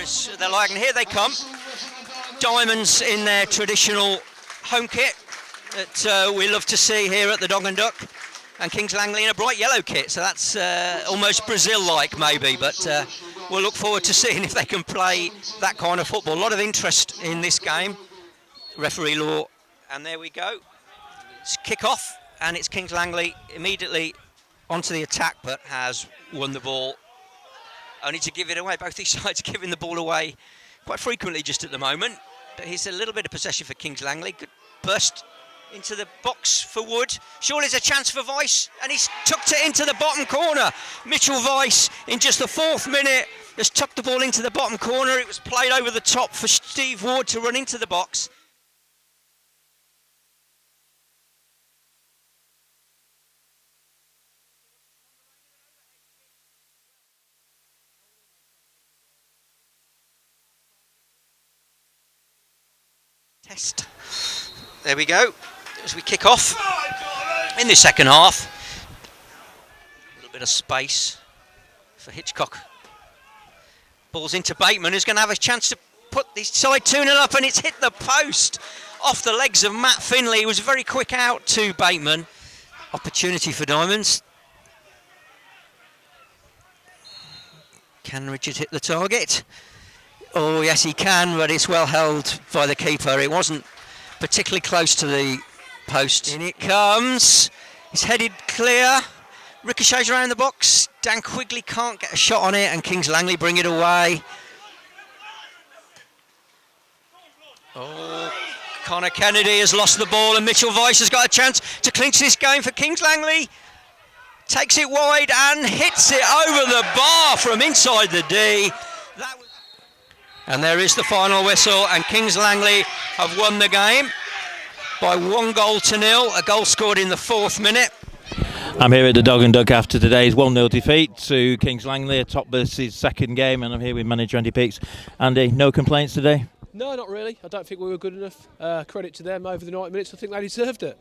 Yes, they're like, and here they come. Diamonds in their traditional home kit that we love to see here at the Dog and Duck, and Kings Langley in a bright yellow kit, so that's almost Brazil-like maybe, but we'll look forward to seeing if they can play that kind of football. A lot of interest in this game, referee law, and there we go. It's kick-off, and it's Kings Langley immediately onto the attack, but has won the ball, only to give it away. Both these sides giving the ball away quite frequently just at the moment. But here's a little bit of possession for Kings Langley. Good burst into the box for Wood. Surely there's a chance for Weiss, and he's tucked it into the bottom corner. Mitchell Weiss, in just the 4th minute, has tucked the ball into the bottom corner. It was played over the top for Steve Ward to run into the box. Test. There we go. As we kick off in the second half. A little bit of space for Hitchcock. Ball's into Bateman, who's going to have a chance to put this side 2-0 up, and it's hit the post off the legs of Matt Finley. He was very quick out to Bateman. Opportunity for Diamonds. Can Richard hit the target? Oh yes, he can, but it's well held by the keeper. It wasn't particularly close to the post. In it comes. It's headed clear. Ricochets around the box. Dan Quigley can't get a shot on it, and Kings Langley bring it away. Oh, Connor Kennedy has lost the ball, and Mitchell Weiss has got a chance to clinch this game for Kings Langley. Takes it wide and hits it over the bar from inside the D. And there is the final whistle, and Kings Langley have won the game by 1-0. A goal scored in the 4th minute. I'm here at the Dog and Duck after today's 1-0 defeat to Kings Langley, atop this second game, and I'm here with manager Andy Peaks. Andy, no complaints today? No, not really. I don't think we were good enough. Credit to them over the 90 minutes. I think they deserved it.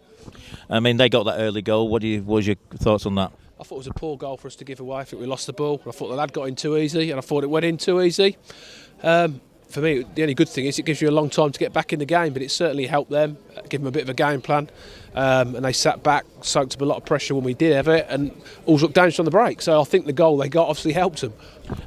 I mean, they got that early goal. What was your thoughts on that? I thought it was a poor goal for us to give away. I think we lost the ball. I thought the lad got in too easy, and I thought it went in too easy. For me, the only good thing is it gives you a long time to get back in the game, but it certainly helped them, give them a bit of a game plan, and they sat back, soaked up a lot of pressure when we did have it, and all looked damaged on the break. So I think the goal they got obviously helped them.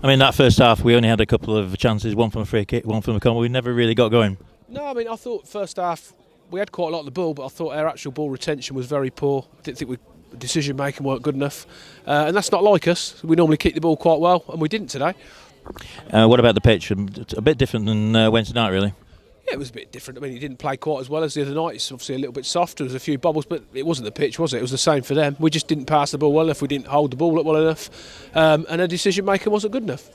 I mean, that first half we only had a couple of chances, one from a free kick, one from a corner. We never really got going. No, I mean, I thought first half we had quite a lot of the ball, but I thought our actual ball retention was very poor. I didn't think decision making weren't good enough, and that's not like us. We normally keep the ball quite well, and we didn't today. What about the pitch? A bit different than Wednesday night, really. Yeah, it was a bit different. I mean, he didn't play quite as well as the other night. It's obviously a little bit soft. There was a few bubbles, but it wasn't the pitch, was it? It was the same for them. We just didn't pass the ball well enough. We didn't hold the ball up well enough, and our decision making wasn't good enough.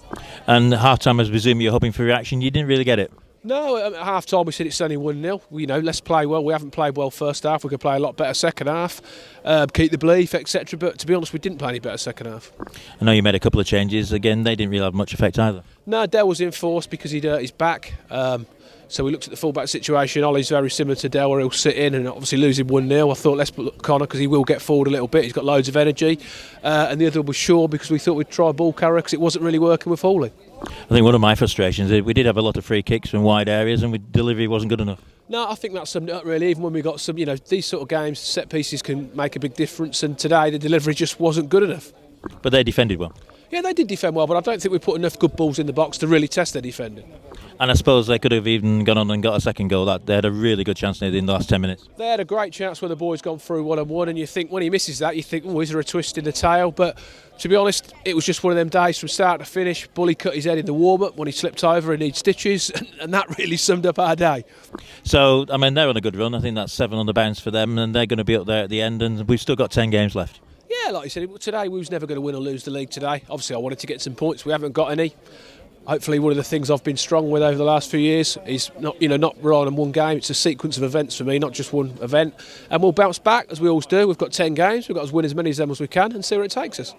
And half time, I presume you're hoping for reaction. You didn't really get it. No, at half time we said it's only 1-0. Let's play well. We haven't played well first half. We could play a lot better second half, keep the belief, etc. But to be honest, we didn't play any better second half. I know you made a couple of changes. Again, they didn't really have much effect either. No, Dell was in force because he'd hurt his back. So we looked at the full-back situation. Ollie's very similar to Dell, where he'll sit in and obviously losing 1-0. I thought let's put Connor because he will get forward a little bit. He's got loads of energy. And the other was Shaw because we thought we'd try ball carrier because it wasn't really working with Hawley. I think one of my frustrations is we did have a lot of free kicks from wide areas and delivery wasn't good enough. No, I think that summed it up really. Even when we got some, these sort of games, set pieces can make a big difference. And today the delivery just wasn't good enough. But they defended well. Yeah, they did defend well, but I don't think we put enough good balls in the box to really test their defending. And I suppose they could have even gone on and got a second goal. They had a really good chance in the last 10 minutes. They had a great chance when the boys gone through 1-on-1, and you think when he misses that, you think, oh, is there a twist in the tail? But to be honest, it was just one of them days from start to finish. Bully cut his head in the warm-up when he slipped over and needed stitches, and that really summed up our day. So, I mean, they're on a good run. I think that's 7 on the bounce for them, and they're going to be up there at the end, and we've still got 10 games left. Yeah, like you said, today we was never going to win or lose the league today. Obviously, I wanted to get some points. We haven't got any. Hopefully, one of the things I've been strong with over the last few years is not relying on one game. It's a sequence of events for me, not just one event. And we'll bounce back as we always do. We've got 10 games. We've got to win as many of them as we can and see where it takes us.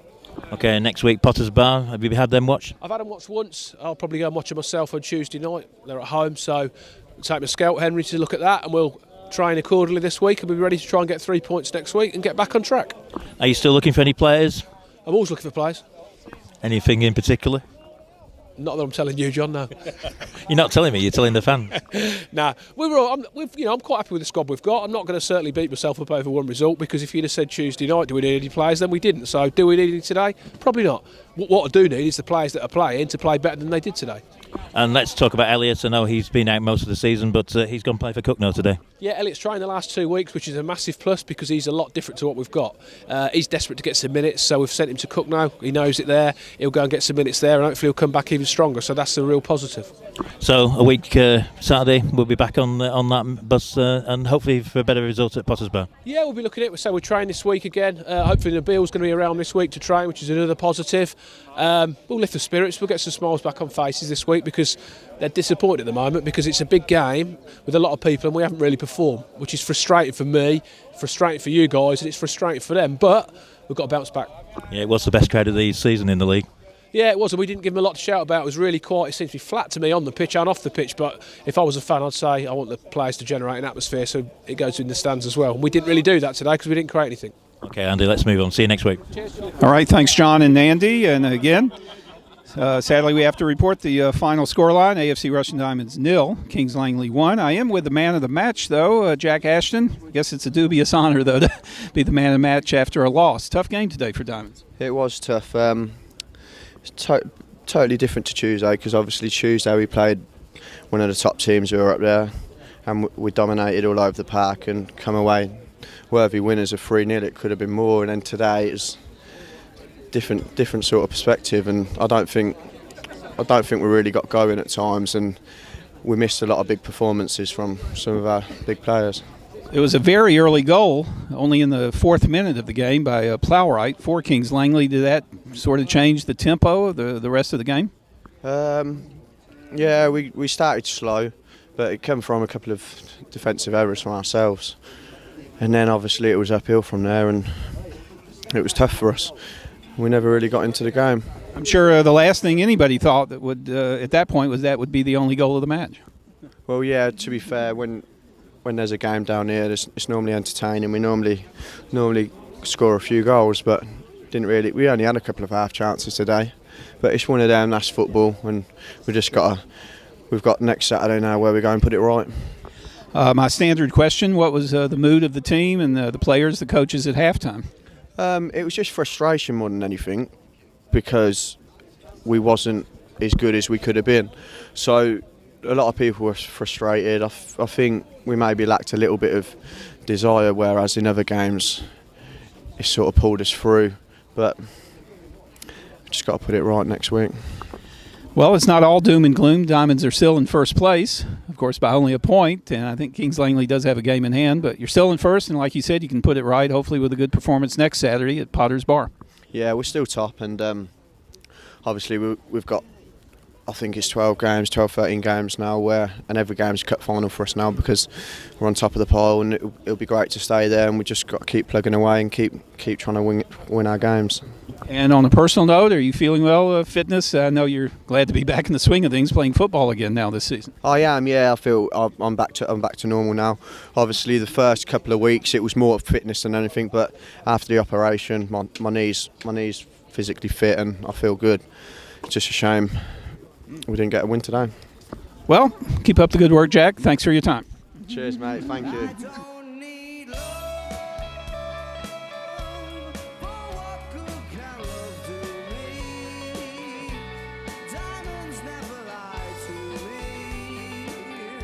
Okay, next week Potter's Bar. Have you had them watched? I've had them watched once. I'll probably go and watch them myself on Tuesday night. They're at home, so I'll take my scout Henry to look at that, and we'll train accordingly this week and be ready to try and get 3 points next week and get back on track. Are you still looking for any players? I'm always looking for players. Anything in particular? Not that I'm telling you, John. No. You're not telling me, you're telling the fans. Nah, I'm quite happy with the squad we've got. I'm not going to certainly beat myself up over one result, because if you'd have said Tuesday night, do we need any players, then we didn't. So do we need any today? Probably not. What I do need is the players that are playing to play better than they did today. And let's talk about Elliot. I know he's been out most of the season, but he's gone play for Cookno today. Yeah, Elliot's trained the last 2 weeks, which is a massive plus, because he's a lot different to what we've got. He's desperate to get some minutes, so we've sent him to Cookno. He knows it there. He'll go and get some minutes there, and hopefully he'll come back even stronger. So that's a real positive. So a week Saturday, we'll be back on that bus, and hopefully for a better result at Potters Bar. Yeah, we'll be looking at it. So we're training this week again. Hopefully Nabil's going to be around this week to train, which is another positive. We'll lift the spirits. We'll get some smiles back on faces this week, because they're disappointed at the moment, because it's a big game with a lot of people and we haven't really performed, which is frustrating for me, frustrating for you guys, and it's frustrating for them. But we've got to bounce back. Yeah, it was the best crowd of the season in the league. Yeah, it was, and we didn't give them a lot to shout about. It was really quiet. It seems to be flat to me on the pitch and off the pitch, but if I was a fan, I'd say I want the players to generate an atmosphere so it goes in the stands as well. And we didn't really do that today because we didn't create anything. Okay, Andy, let's move on. See you next week. Cheers. All right, thanks, John and Andy. And again, sadly, we have to report the final scoreline. AFC Rushden Diamonds 0, Kings Langley 1. I am with the man of the match, though, Jack Ashton. I guess it's a dubious honour, though, to be the man of the match after a loss. Tough game today for Diamonds. It was tough. Totally different to Tuesday, because obviously Tuesday we played one of the top teams who were up there, and we dominated all over the park and come away worthy winners of 3-0. It could have been more, and then today it was different sort of perspective, and I don't think we really got going at times, and we missed a lot of big performances from some of our big players. It was a very early goal, only in the 4th minute of the game by Plowright for Kings Langley. Did that sort of change the tempo of the rest of the game? Yeah, we started slow, but it came from a couple of defensive errors from ourselves. And then obviously it was uphill from there, and it was tough for us. We never really got into the game. I'm sure the last thing anybody thought that would at that point was that would be the only goal of the match. Well, yeah, to be fair, when there's a game down here, it's normally entertaining. We normally score a few goals, but we only had a couple of half chances today. But it's one of them, that's football, and we've got next Saturday now where we go and put it right. My standard question, what was the mood of the team and the players, the coaches at halftime? It was just frustration more than anything, because we wasn't as good as we could have been. So a lot of people were frustrated. I think we maybe lacked a little bit of desire, whereas in other games it sort of pulled us through. But we just got to put it right next week. Well, it's not all doom and gloom. Diamonds are still in first place, of course, by only a point, and I think Kings Langley does have a game in hand, but you're still in first, and like you said, you can put it right, hopefully with a good performance next Saturday at Potters Bar. Yeah, we're still top, and obviously we've got, I think it's 13 games now, and every game's a cup final for us now, because we're on top of the pile, and it'll be great to stay there, and we just got to keep plugging away and keep trying to win our games. And on a personal note, are you feeling well, fitness? I know you're glad to be back in the swing of things, playing football again now this season. I am, yeah. I feel I'm back to normal now. Obviously, the first couple of weeks it was more fitness than anything, but after the operation, my knees physically fit, and I feel good. It's just a shame we didn't get a win today. Well, keep up the good work, Jack. Thanks for your time. Cheers, mate. Thank you.